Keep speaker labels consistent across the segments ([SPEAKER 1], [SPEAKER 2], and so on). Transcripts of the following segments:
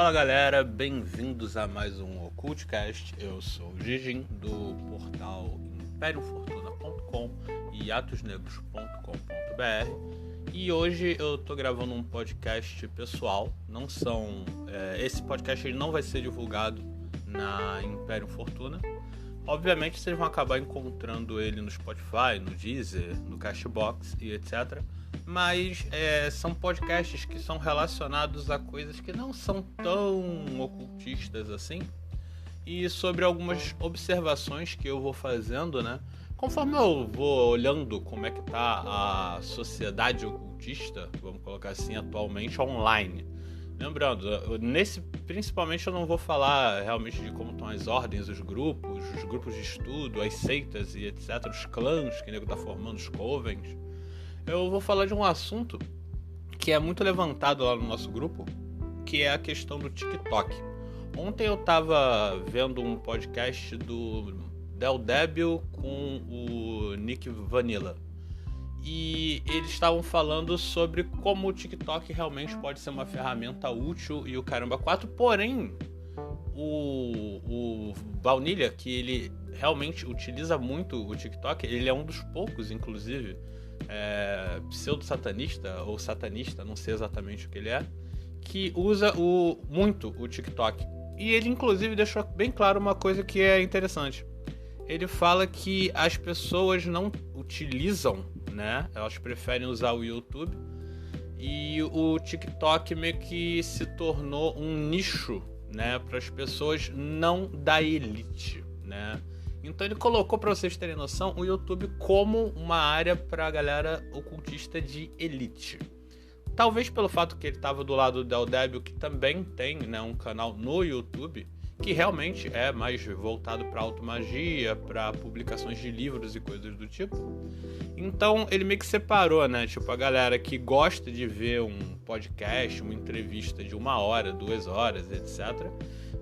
[SPEAKER 1] Fala galera, bem-vindos a mais um Occultcast. Eu sou o Gigin do portal impériofortuna.com e atosnegros.com.br e hoje eu tô gravando um podcast pessoal. Esse podcast ele não vai ser divulgado na Império Fortuna. Obviamente vocês vão acabar encontrando ele no Spotify, no Deezer, no Castbox e etc. Mas são podcasts que são relacionados a coisas que não são tão ocultistas assim. E sobre algumas observações que eu vou fazendo, né? Conforme eu vou olhando como é que tá a sociedade ocultista, vamos colocar assim, atualmente online. Lembrando, principalmente eu não vou falar realmente de como estão as ordens, os grupos de estudo, as seitas e etc, os clãs que o nego tá formando, os covens. Eu vou falar de um assunto que é muito levantado lá no nosso grupo, que é a questão do TikTok. Ontem eu tava vendo um podcast do Del Débil com o Nick Vanilla. E eles estavam falando sobre como o TikTok realmente pode ser uma ferramenta útil e o caramba 4, porém o Baunilha, que ele realmente utiliza muito o TikTok, ele é um dos poucos, inclusive, pseudo-satanista ou satanista, não sei exatamente o que ele é, que usa muito o TikTok. E ele inclusive deixou bem claro uma coisa que é interessante. Ele fala que as pessoas não utilizam, né? Elas preferem usar o YouTube. E o TikTok meio que se tornou um nicho, né? Para as pessoas não da elite, né? Então ele colocou, para vocês terem noção, o YouTube como uma área para a galera ocultista de elite. Talvez pelo fato que ele estava do lado do Del Débil, que também tem, né, um canal no YouTube, que realmente é mais voltado para automagia, para publicações de livros e coisas do tipo. Então ele meio que separou, né? Tipo, a galera que gosta de ver um podcast, uma entrevista de 1 hora, 2 horas, etc.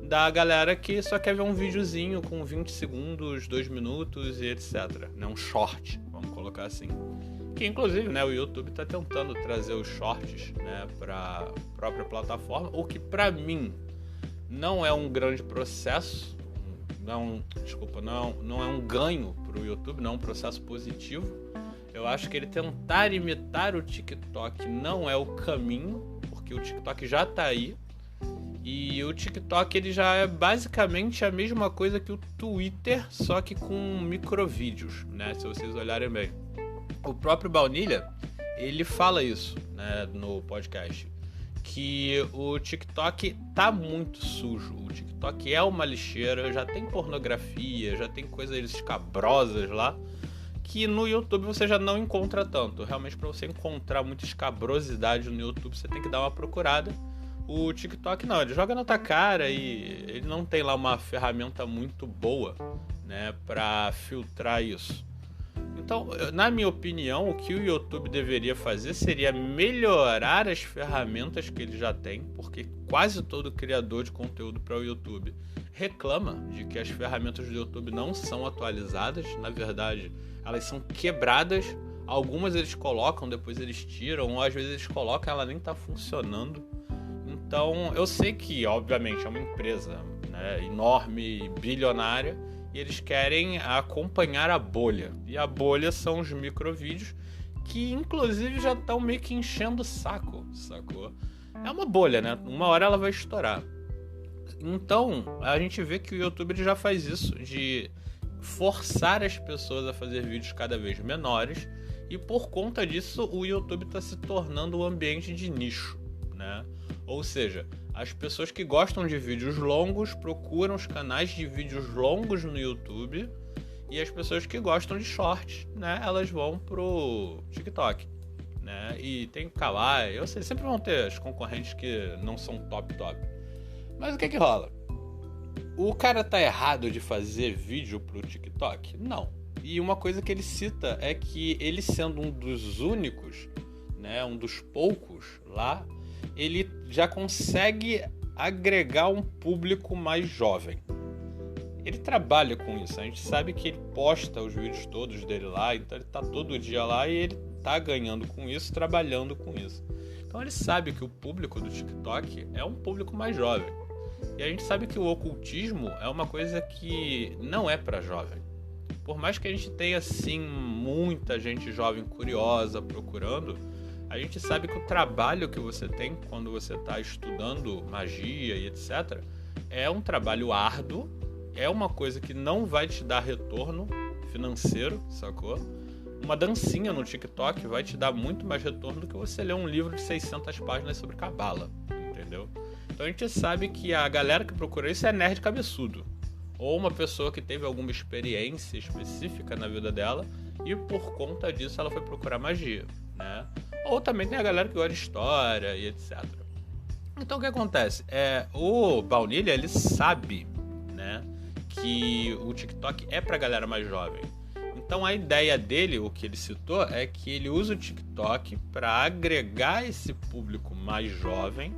[SPEAKER 1] Da galera que só quer ver um videozinho com 20 segundos, 2 minutos e etc. Né? Um short, vamos colocar assim. Que inclusive, né, o YouTube está tentando trazer os shorts, né, para a própria plataforma, o que para mim não é um grande processo, não é um ganho para o YouTube, não é um processo positivo. Eu acho que ele tentar imitar o TikTok não é o caminho, porque o TikTok já está aí. E o TikTok ele já é basicamente a mesma coisa que o Twitter, só que com microvídeos, né? Se vocês olharem bem. O próprio Baunilha, ele fala isso, né, no podcast, que o TikTok tá muito sujo. O TikTok é uma lixeira, já tem pornografia, já tem coisas escabrosas lá, que no YouTube você já não encontra tanto. Realmente, para você encontrar muita escabrosidade no YouTube, você tem que dar uma procurada. O TikTok não, ele joga na tua cara e ele não tem lá uma ferramenta muito boa, né, para filtrar isso. Então, na minha opinião, o que o YouTube deveria fazer seria melhorar as ferramentas que ele já tem, porque quase todo criador de conteúdo para o YouTube reclama de que as ferramentas do YouTube não são atualizadas. Na verdade, elas são quebradas. Algumas eles colocam, depois eles tiram, ou às vezes eles colocam, ela nem está funcionando. Então, eu sei que, obviamente, é uma empresa, né, enorme e bilionária, e eles querem acompanhar a bolha. E a bolha são os microvídeos, que inclusive já estão meio que enchendo o saco, sacou? É uma bolha, né? Uma hora ela vai estourar. Então, a gente vê que o YouTube ele já faz isso, de forçar as pessoas a fazer vídeos cada vez menores, e por conta disso o YouTube está se tornando um ambiente de nicho, né? Ou seja, as pessoas que gostam de vídeos longos procuram os canais de vídeos longos no YouTube, e as pessoas que gostam de shorts, né, elas vão pro TikTok, né? E tem o Kawaii, eu sei, sempre vão ter as concorrentes que não são top. Mas o que rola? O cara tá errado de fazer vídeo pro TikTok? Não. E uma coisa que ele cita é que ele, sendo um dos únicos, né, um dos poucos lá, ele já consegue agregar um público mais jovem. Ele trabalha com isso, a gente sabe que ele posta os vídeos todos dele lá, então ele tá todo dia lá e ele tá ganhando com isso, trabalhando com isso. Então Então ele sabe que o público do TikTok é um público mais jovem. E a gente sabe que o ocultismo é uma coisa que não é para jovem. Por mais que a gente tenha, sim, muita gente jovem curiosa procurando, a gente sabe que o trabalho que você tem quando você está estudando magia e etc. é um trabalho árduo, é uma coisa que não vai te dar retorno financeiro, sacou? Uma dancinha no TikTok vai te dar muito mais retorno do que você ler um livro de 600 páginas sobre cabala, entendeu? Então a gente sabe que a galera que procura isso é nerd cabeçudo. Ou uma pessoa que teve alguma experiência específica na vida dela e por conta disso ela foi procurar magia, né? Ou também tem a galera que gosta de história e etc. Então o que acontece? O Baunilha, ele sabe, né, que o TikTok é pra galera mais jovem. Então a ideia dele, o que ele citou, é que ele usa o TikTok para agregar esse público mais jovem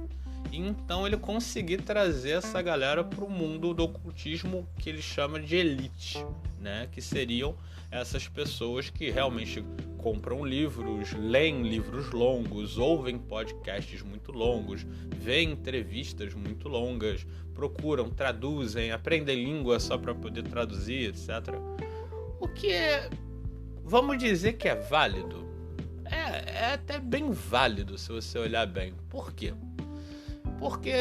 [SPEAKER 1] e então ele conseguir trazer essa galera para o mundo do ocultismo que ele chama de elite, né? Que seriam essas pessoas que realmente compram livros, leem livros longos, ouvem podcasts muito longos, veem entrevistas muito longas, procuram, traduzem, aprendem língua só para poder traduzir, etc. O que é, vamos dizer que é válido. É até bem válido se você olhar bem. Por quê? Porque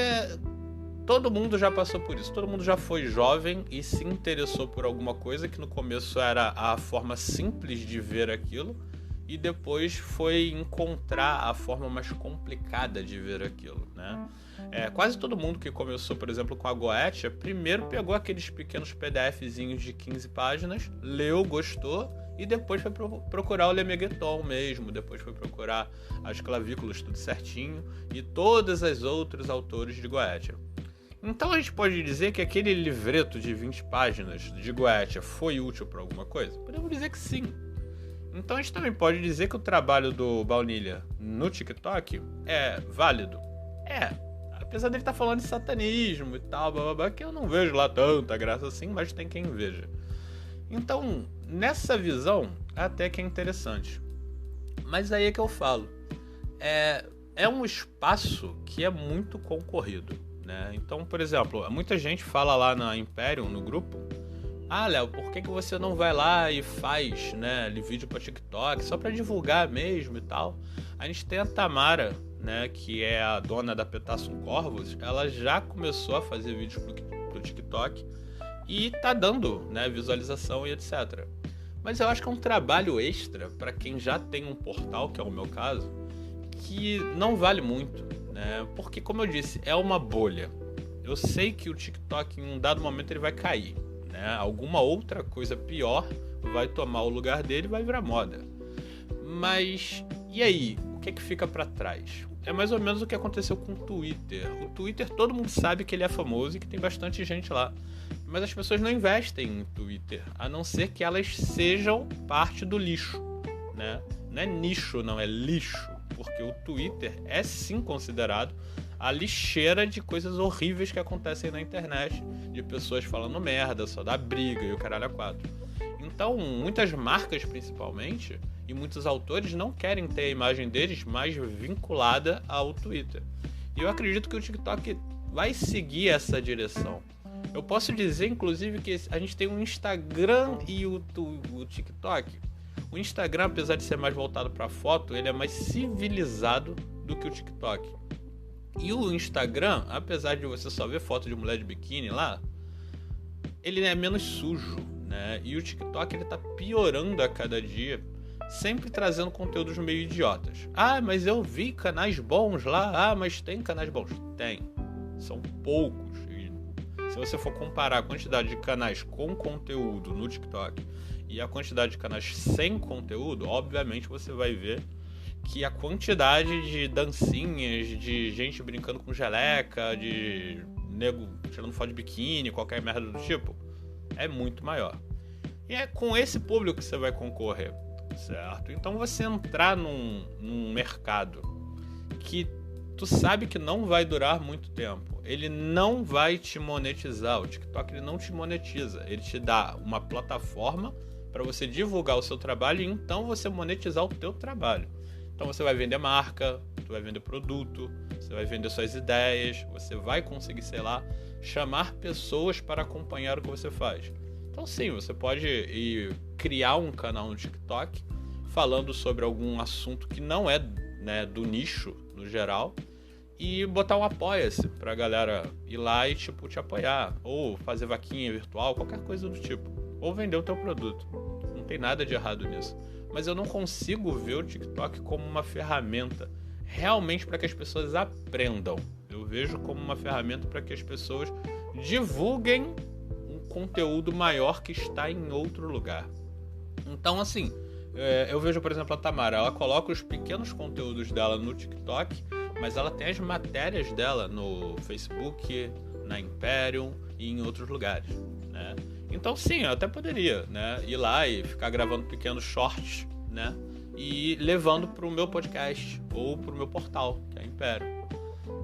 [SPEAKER 1] todo mundo já passou por isso. Todo mundo já foi jovem e se interessou por alguma coisa que no começo era a forma simples de ver aquilo e depois foi encontrar a forma mais complicada de ver aquilo, né? Quase todo mundo que começou, por exemplo, com a Goetia, primeiro pegou aqueles pequenos PDFzinhos de 15 páginas, leu, gostou e depois foi procurar o Lemegeton mesmo, depois foi procurar as clavículas tudo certinho e todos os outros autores de Goetia. Então a gente pode dizer que aquele livreto de 20 páginas de Goetia foi útil para alguma coisa? Podemos dizer que sim. Então a gente também pode dizer que o trabalho do Baunilha no TikTok é válido? Apesar dele estar falando de satanismo e tal, blá, blá, blá, que eu não vejo lá tanta graça assim, mas tem quem veja. Então, nessa visão, até que é interessante. Mas aí é que eu falo. É um espaço que é muito concorrido, né? Então, por exemplo, muita gente fala lá na Imperium, no grupo, Léo, por que você não vai lá e faz, né, vídeo para TikTok, só para divulgar mesmo e tal? A gente tem a Tamara, né, que é a dona da Petassum Corvus, ela já começou a fazer vídeos pro TikTok e tá dando, né, visualização e etc. Mas eu acho que é um trabalho extra para quem já tem um portal, que é o meu caso, que não vale muito, né? Porque, como eu disse, é uma bolha. Eu sei que o TikTok, em um dado momento, ele vai cair, né? Alguma outra coisa pior vai tomar o lugar dele e vai virar moda. Mas, e aí? O que é que fica para trás? É mais ou menos o que aconteceu com o Twitter. O Twitter, todo mundo sabe que ele é famoso e que tem bastante gente lá. Mas as pessoas não investem em Twitter, a não ser que elas sejam parte do lixo, né? Não é nicho, não, é lixo. Porque o Twitter é sim considerado a lixeira de coisas horríveis que acontecem na internet, de pessoas falando merda, só dá briga e o caralho a quatro. Então, muitas marcas principalmente, e muitos autores não querem ter a imagem deles mais vinculada ao Twitter. E eu acredito que o TikTok vai seguir essa direção. Eu posso dizer, inclusive, que a gente tem um Instagram e o TikTok. O Instagram, apesar de ser mais voltado para foto, ele é mais civilizado do que o TikTok. E o Instagram, apesar de você só ver foto de mulher de biquíni lá, ele é menos sujo, né? E o TikTok, ele tá piorando a cada dia, sempre trazendo conteúdos meio idiotas. Mas eu vi canais bons lá. Mas tem canais bons? Tem. São poucos. E se você for comparar a quantidade de canais com conteúdo no TikTok e a quantidade de canais sem conteúdo, obviamente você vai ver que a quantidade de dancinhas, de gente brincando com geleca, de nego tirando foto de biquíni, qualquer merda do tipo, é muito maior. E é com esse público que você vai concorrer, certo? Então você entrar num mercado que tu sabe que não vai durar muito tempo, ele não vai te monetizar, o TikTok ele não te monetiza, ele te dá uma plataforma para você divulgar o seu trabalho e então você monetizar o teu trabalho. Então você vai vender marca, tu vai vender produto, você vai vender suas ideias, você vai conseguir, sei lá, chamar pessoas para acompanhar o que você faz. Então sim, você pode ir criar um canal no TikTok falando sobre algum assunto que não é, né, do nicho no geral, e botar um apoia-se pra galera ir lá e tipo te apoiar, ou fazer vaquinha virtual, qualquer coisa do tipo, ou vender o teu produto. Não tem nada de errado nisso. Mas eu não consigo ver o TikTok como uma ferramenta realmente para que as pessoas aprendam. Eu vejo como uma ferramenta para que as pessoas divulguem um conteúdo maior que está em outro lugar. Então, assim, eu vejo, por exemplo, a Tamara, ela coloca os pequenos conteúdos dela no TikTok, mas ela tem as matérias dela no Facebook, na Imperium e em outros lugares, né? Então sim, eu até poderia, né, ir lá e ficar gravando pequenos shorts, né, e levando para o meu podcast ou para o meu portal, que é a Imperium.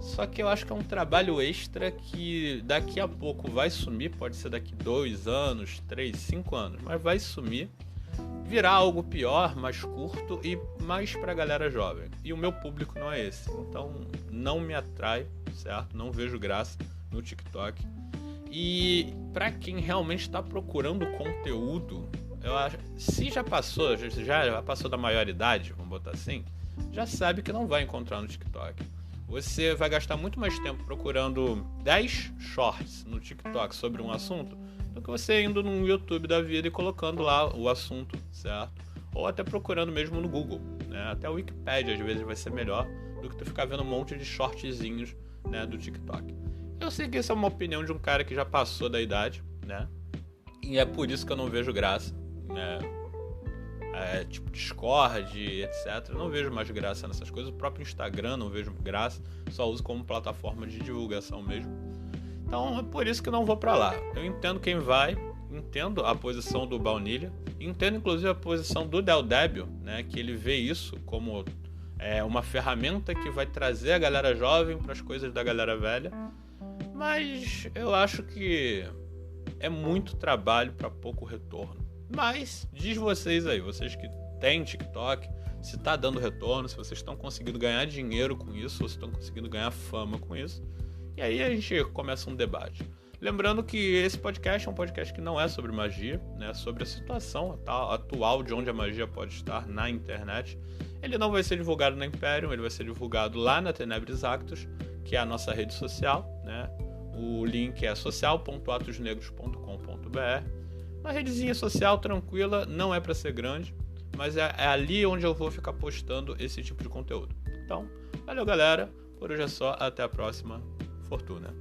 [SPEAKER 1] Só que eu acho que é um trabalho extra que daqui a pouco vai sumir, pode ser daqui 2 anos, 3, 5 anos, mas vai sumir, virar algo pior, mais curto e mais pra galera jovem. E o meu público não é esse, então não me atrai, certo? Não vejo graça no TikTok. E pra quem realmente está procurando conteúdo, eu acho, se já passou da maioridade, vamos botar assim, já sabe que não vai encontrar no TikTok. Você vai gastar muito mais tempo procurando 10 shorts no TikTok sobre um assunto do que você indo no YouTube da vida e colocando lá o assunto, certo? Ou até procurando mesmo no Google, né? Até a Wikipedia às vezes vai ser melhor do que tu ficar vendo um monte de shortzinhos, né, do TikTok. Eu sei que essa é uma opinião de um cara que já passou da idade, né? E é por isso que eu não vejo graça, né? Tipo Discord, etc. Eu não vejo mais graça nessas coisas. O próprio Instagram não vejo graça, só uso como plataforma de divulgação mesmo. Então é por isso que eu não vou pra lá. Eu entendo quem vai, entendo a posição do Baunilha, entendo inclusive a posição do Del Débio, né, que ele vê isso como uma ferramenta que vai trazer a galera jovem para as coisas da galera velha. Mas eu acho que é muito trabalho para pouco retorno. Mas diz vocês aí, vocês que têm TikTok, se tá dando retorno, se vocês estão conseguindo ganhar dinheiro com isso, ou se estão conseguindo ganhar fama com isso. E aí a gente começa um debate. Lembrando que esse podcast é um podcast que não é sobre magia, né? Sobre a situação atual de onde a magia pode estar na internet. Ele não vai ser divulgado na Imperium, ele vai ser divulgado lá na Tenebris Actus, que é a nossa rede social, né? O link é social.atosnegros.com.br. Uma redezinha social tranquila, não é para ser grande, mas é ali onde eu vou ficar postando esse tipo de conteúdo. Então, valeu galera, por hoje é só, até a próxima, fortuna.